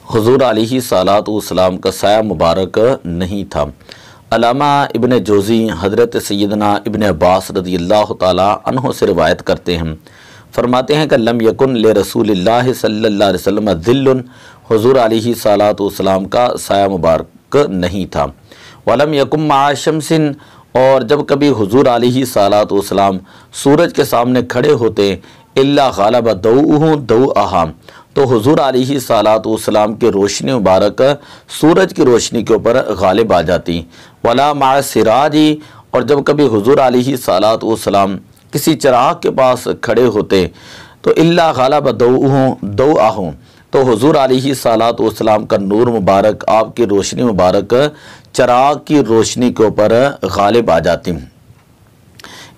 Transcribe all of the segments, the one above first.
हुजूर अलैहिस्सलातु वस्सलाम का साया मुबारक नहीं था। अल्लामा इब्न जोज़ी हज़रत सैयदना इब्न अब्बास रज़ियल्लाहु ताला अन्हु से रिवायत करते हैं, फरमाते हैं कि लम यकुन ले रसूलिल्लाहि सल्लल्लाहु अलैहि वसल्लम ज़िल्लुन, हुजूर अलैहिस्सलातु वस्सलाम का साया मुबारक नहीं था। वलम यकुम मा शम्सिन, और जब कभी हुजूर अलैहिस्सलातु वस्सलाम सूरज के सामने खड़े होते इल्ला गालब दऊहु दऊअहा, तो हुजूर अलैहिस्सलातु वस्सलाम की रोशनी मुबारक सूरज की रोशनी के ऊपर गालिब आ जाती। वला मा सिराजी, और जब कभी हुजूर अलैहिस्सलातु वस्सलाम किसी चिराग के पास खड़े होते तो इल्ला गालब दऊहु दऊअहु, तो हुजूर अलैहिस्सलातु वस्सलाम का नूर मुबारक, आपकी रोशनी मुबारक चिराग की रोशनी के ऊपर गालिब आ जाती।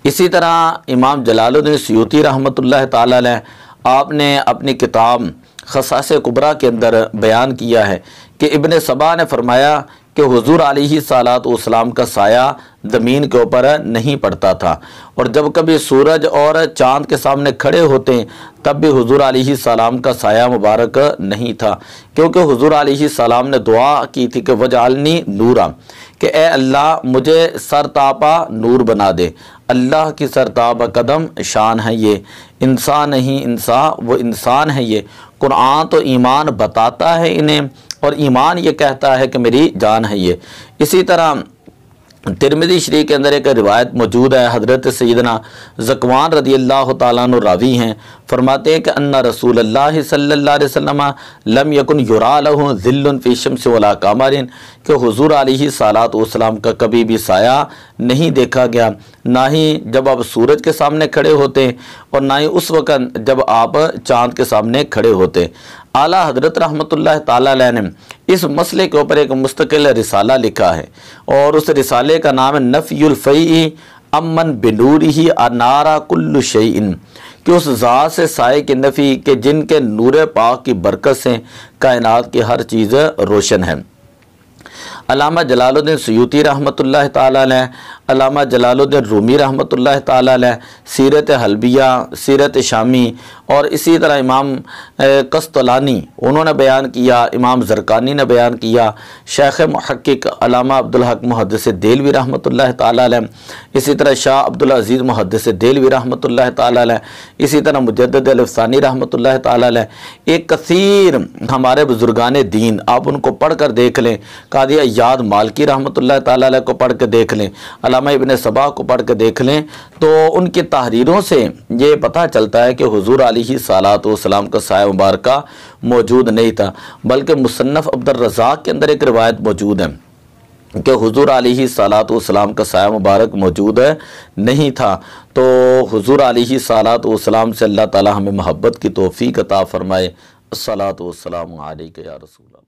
इसी तरह इमाम जलालुद्दीन सुयूती रहमतुल्लाह ताला अलैह, आपने अपनी किताब खसासे कुबरा के अंदर बयान किया है कि इब्न सबा ने फरमाया कि हुजूर अलैहिस्सलातु वस्सलाम का साया ज़मीन के ऊपर नहीं पड़ता था, और जब कभी सूरज और चाँद के सामने खड़े होते तब भी हुजूर अलैहिस्सलाम का साया मुबारक नहीं था, क्योंकि हुजूर अलैहिस्सलाम ने दुआ की थी कि वजअलनी नूरा, कि ए अल्लाह मुझे सरतापा नूर बना दे। अल्लाह की सरतापा कदम शान है ये, इंसान नहीं इंसान, वो इंसान है ये। कुरान तो ईमान बताता है इन्हें, और ईमान ये कहता है कि मेरी जान है ये। इसी तरह तिरमिज़ी शरीफ के अंदर एक रिवायत मौजूद है, हज़रत सैयदना ज़कवान रज़ियल्लाहु ताला अन्हु रावी हैं, फरमाते हैं कि अन्ना रसूलुल्लाह सल्लल्लाहु अलैहि वसल्लम लम यकुन युरा लहु ज़िल्लुन फ़ी शम्स वला क़मरिन, कि हुजूर अलैहिस्सलातु वस्सलाम का कभी भी साया नहीं देखा गया, ना ही जब आप सूरज के सामने खड़े होते और ना ही उस वक़्त जब आप चाँद के सामने खड़े होते। आला हज़रत रहमतुल्लाह ताला अलैह ने इस मसले के ऊपर एक मुस्तकिल रिसाला लिखा है, और उस रिसाले का नाम है नफ़युल फ़ई अमन बिनूरिही अनारा कुल्लु शैइन, कि उस ज़ात से साए की नफ़ी के जिनके नूर पाक की बरकत से कायनात की हर चीज़ रोशन है। अल्लामा जलालुद्दीन सुयूती रहमतुल्लाह ताला अलैह, अल्लामा जलालुद्दीन रूमी रहमतुल्लाह ताला अलैह, सीरत हल्बिया, सीरत शामी, और इसी तरह इमाम कस्तलानी उन्होंने बयान किया, इमाम ज़रकानी ने बयान किया, शेख मुहक्किक अल्लामा अब्दुल हक मुहद्दिस देलवी रहमतुल्लाह ताला अलैह, इसी तरह शाह अब्दुल अज़ीज़ मुहद्दिस देलवी रहमतुल्लाह ताला अलैह, इसी तरह मुजद्दिद अल-अफ़सानी रहमतुल्लाह ताला अलैह, एक कसीर हमारे बुजुर्गान दीन, आप उनको पढ़ कर देख लें। कादी अय्याद मालकी रहमतुल्लाह ताला अलैह को पढ़ के देख लें, अल्लामा इब्न सबा को पढ़ के देख लें, तो उनकी तहरीरों से ये पता चलता है कि हुजूर अलैहिस्सलातु वस्सलाम का साया मुबारक मौजूद नहीं था। बल्कि मुसन्नफ़ अब्दुर रज़्ज़ाक़ के अंदर एक रिवायत मौजूद है कि हुजूर अलैहिस्सलातु वस्सलाम का साया मुबारक मौजूद नहीं था। तो हुजूर अलैहिस्सलातु वस्सलाम से अल्लाह ताला हमें मोहब्बत की तौफ़ीक़ अता फ़रमाए। अस्सलातु वस्सलामु अलैका या रसूल अल्लाह।